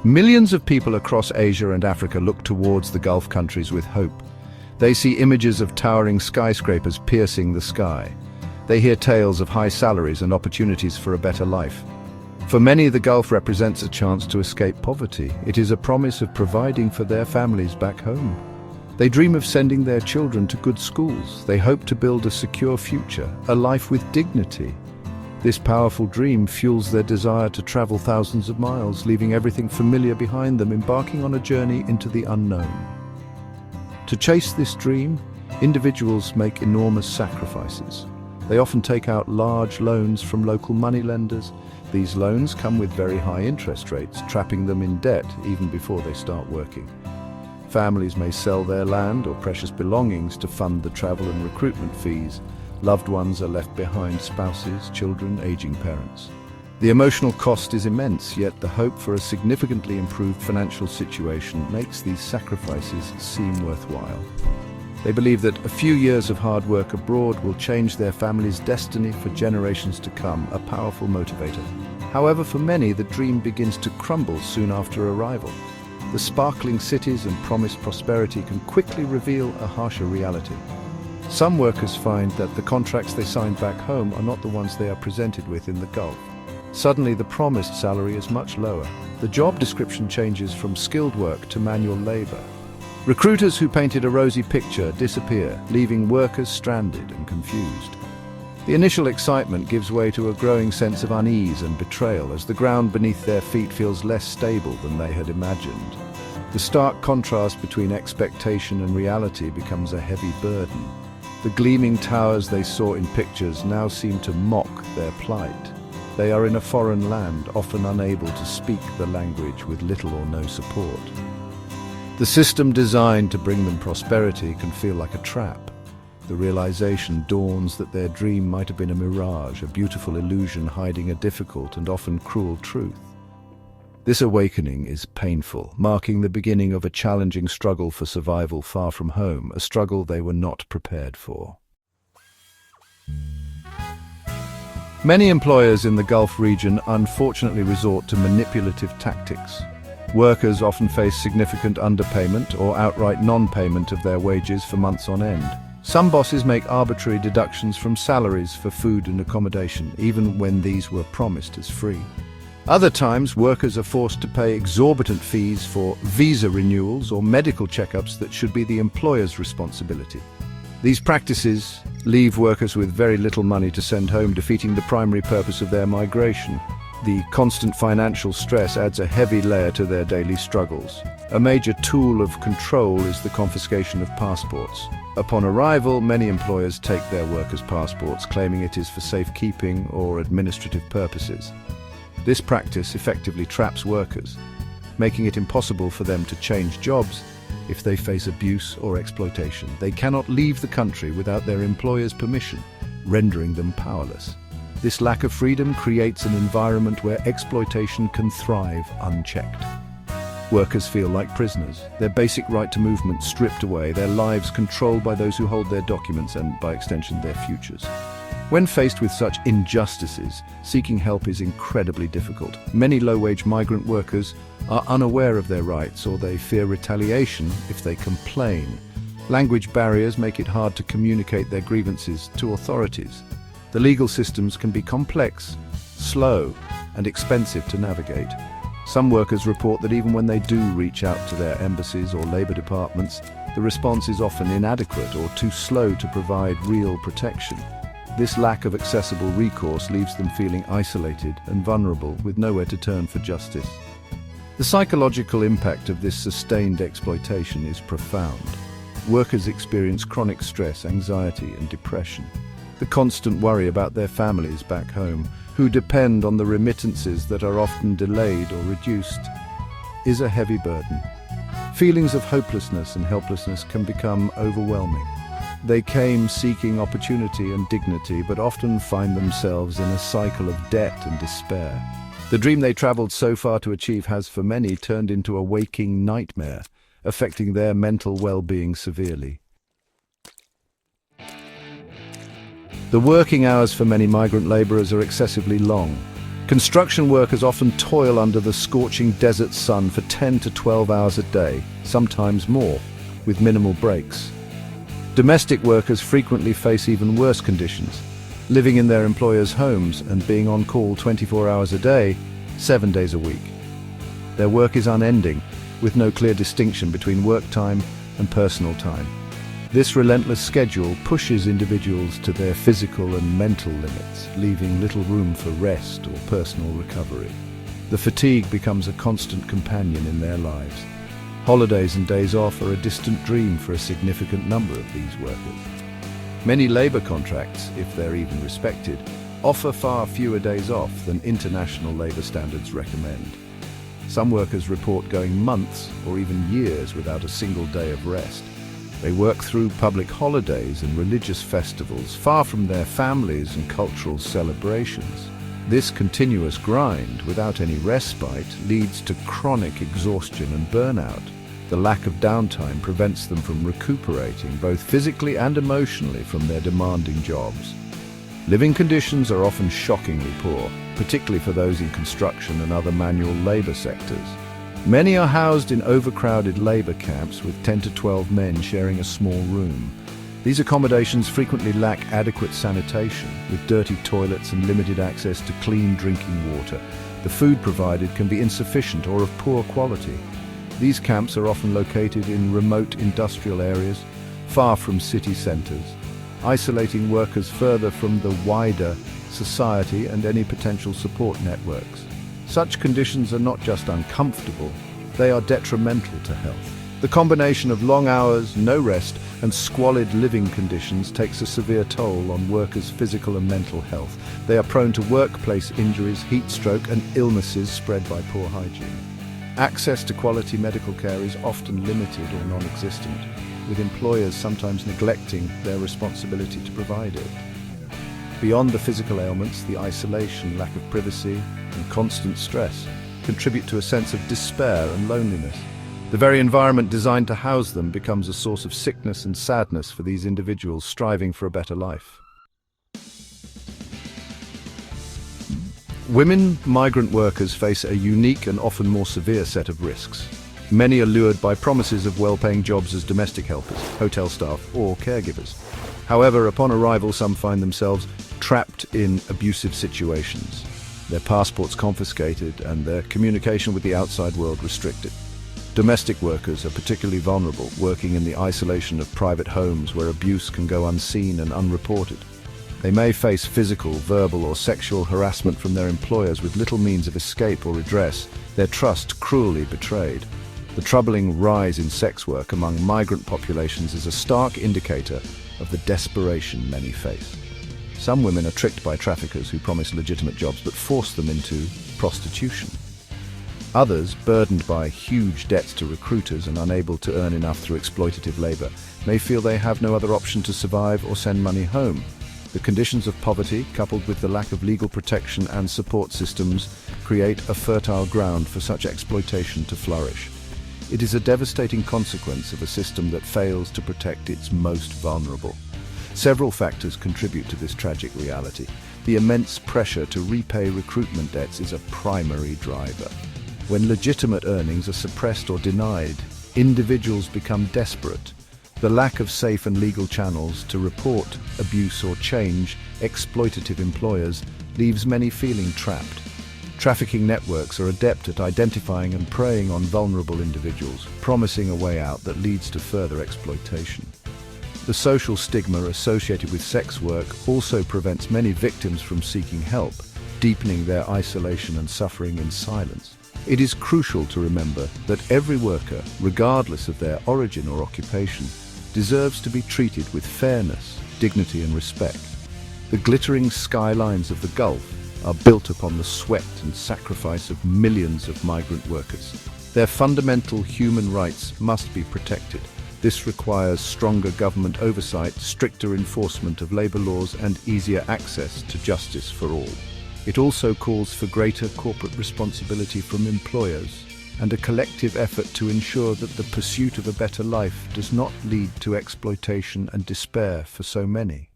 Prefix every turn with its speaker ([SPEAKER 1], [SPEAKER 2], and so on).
[SPEAKER 1] Millions of people across Asia and Africa look towards the Gulf countries with hope. They see images of towering skyscrapers piercing the sky. They hear tales of high salaries and opportunities for a better life. For many, the Gulf represents a chance to escape poverty. It is a promise of providing for their families back home. They dream of sending their children to good schools. They hope to build a secure future, a life with dignity. This powerful dream fuels their desire to travel thousands of miles, leaving everything familiar behind them, embarking on a journey into the unknown. To chase this dream, individuals make enormous sacrifices. They often take out large loans from local moneylenders. These loans come with very high interest rates, trapping them in debt even before they start working. Families may sell their land or precious belongings to fund the travel and recruitment fees. Loved ones are left behind: spouses, children, aging parents. The emotional cost is immense, yet the hope for a significantly improved financial situation makes these sacrifices seem worthwhile. They believe that a few years of hard work abroad will change their family's destiny for generations to come, a powerful motivator. However, for many, the dream begins to crumble soon after arrival. The sparkling cities and promised prosperity can quickly reveal a harsher reality. Some workers find that the contracts they signed back home are not the ones they are presented with in the Gulf. Suddenly, the promised salary is much lower. The job description changes from skilled work to manual labor. Recruiters who painted a rosy picture disappear, leaving workers stranded and confused. The initial excitement gives way to a growing sense of unease and betrayal as the ground beneath their feet feels less stable than they had imagined. The stark contrast between expectation and reality becomes a heavy burden. The gleaming towers they saw in pictures now seem to mock their plight. They are in a foreign land, often unable to speak the language with little or no support. The system designed to bring them prosperity can feel like a trap. The realization dawns that their dream might have been a mirage, a beautiful illusion hiding a difficult and often cruel truth. This awakening is painful, marking the beginning of a challenging struggle for survival far from home, a struggle they were not prepared for. Many employers in the Gulf region unfortunately resort to manipulative tactics. Workers often face significant underpayment or outright non-payment of their wages for months on end. Some bosses make arbitrary deductions from salaries for food and accommodation, even when these were promised as free. Other times, workers are forced to pay exorbitant fees for visa renewals or medical checkups that should be the employer's responsibility. These practices leave workers with very little money to send home, defeating the primary purpose of their migration. The constant financial stress adds a heavy layer to their daily struggles. A major tool of control is the confiscation of passports. Upon arrival, many employers take their workers' passports, claiming it is for safekeeping or administrative purposes. This practice effectively traps workers, making it impossible for them to change jobs if they face abuse or exploitation. They cannot leave the country without their employer's permission, rendering them powerless. This lack of freedom creates an environment where exploitation can thrive unchecked. Workers feel like prisoners, their basic right to movement stripped away, their lives controlled by those who hold their documents and, by extension, their futures. When faced with such injustices, seeking help is incredibly difficult. Many low-wage migrant workers are unaware of their rights, or they fear retaliation if they complain. Language barriers make it hard to communicate their grievances to authorities. The legal systems can be complex, slow, and expensive to navigate. Some workers report that even when they do reach out to their embassies or labor departments, the response is often inadequate or too slow to provide real protection. This lack of accessible recourse leaves them feeling isolated and vulnerable, with nowhere to turn for justice. The psychological impact of this sustained exploitation is profound. Workers experience chronic stress, anxiety, and depression. The constant worry about their families back home, who depend on the remittances that are often delayed or reduced, is a heavy burden. Feelings of hopelessness and helplessness can become overwhelming. They came seeking opportunity and dignity, but often find themselves in a cycle of debt and despair. The dream they traveled so far to achieve has, for many, turned into a waking nightmare, affecting their mental well-being severely. The working hours for many migrant laborers are excessively long. Construction workers often toil under the scorching desert sun for 10 to 12 hours a day, sometimes more, with minimal breaks. Domestic workers frequently face even worse conditions, living in their employers' homes and being on call 24 hours a day, 7 days a week. Their work is unending, with no clear distinction between work time and personal time. This relentless schedule pushes individuals to their physical and mental limits, leaving little room for rest or personal recovery. The fatigue becomes a constant companion in their lives. Holidays and days off are a distant dream for a significant number of these workers. Many labor contracts, if they're even respected, offer far fewer days off than international labor standards recommend. Some workers report going months or even years without a single day of rest. They work through public holidays and religious festivals, far from their families and cultural celebrations. This continuous grind, without any respite, leads to chronic exhaustion and burnout. The lack of downtime prevents them from recuperating, both physically and emotionally, from their demanding jobs. Living conditions are often shockingly poor, particularly for those in construction and other manual labor sectors. Many are housed in overcrowded labor camps with 10 to 12 men sharing a small room. These accommodations frequently lack adequate sanitation, with dirty toilets and limited access to clean drinking water. The food provided can be insufficient or of poor quality. These camps are often located in remote industrial areas, far from city centers, isolating workers further from the wider society and any potential support networks. Such conditions are not just uncomfortable, they are detrimental to health. The combination of long hours, no rest, and squalid living conditions takes a severe toll on workers' physical and mental health. They are prone to workplace injuries, heat stroke, and illnesses spread by poor hygiene. Access to quality medical care is often limited or non-existent, with employers sometimes neglecting their responsibility to provide it. Beyond the physical ailments, the isolation, lack of privacy, and constant stress contribute to a sense of despair and loneliness. The very environment designed to house them becomes a source of sickness and sadness for these individuals striving for a better life. Women migrant workers face a unique and often more severe set of risks. Many are lured by promises of well-paying jobs as domestic helpers, hotel staff, or caregivers. However, upon arrival, some find themselves trapped in abusive situations, their passports confiscated and their communication with the outside world restricted. Domestic workers are particularly vulnerable, working in the isolation of private homes where abuse can go unseen and unreported. They may face physical, verbal, or sexual harassment from their employers with little means of escape or redress, their trust cruelly betrayed. The troubling rise in sex work among migrant populations is a stark indicator of the desperation many face. Some women are tricked by traffickers who promise legitimate jobs but force them into prostitution. Others, burdened by huge debts to recruiters and unable to earn enough through exploitative labor, may feel they have no other option to survive or send money home. The conditions of poverty, coupled with the lack of legal protection and support systems, create a fertile ground for such exploitation to flourish. It is a devastating consequence of a system that fails to protect its most vulnerable. Several factors contribute to this tragic reality. The immense pressure to repay recruitment debts is a primary driver. When legitimate earnings are suppressed or denied, individuals become desperate. The lack of safe and legal channels to report abuse or change exploitative employers leaves many feeling trapped. Trafficking networks are adept at identifying and preying on vulnerable individuals, promising a way out that leads to further exploitation. The social stigma associated with sex work also prevents many victims from seeking help, deepening their isolation and suffering in silence. It is crucial to remember that every worker, regardless of their origin or occupation, deserves to be treated with fairness, dignity, and respect. The glittering skylines of the Gulf are built upon the sweat and sacrifice of millions of migrant workers. Their fundamental human rights must be protected. This requires stronger government oversight, stricter enforcement of labor laws, and easier access to justice for all. It also calls for greater corporate responsibility from employers and a collective effort to ensure that the pursuit of a better life does not lead to exploitation and despair for so many.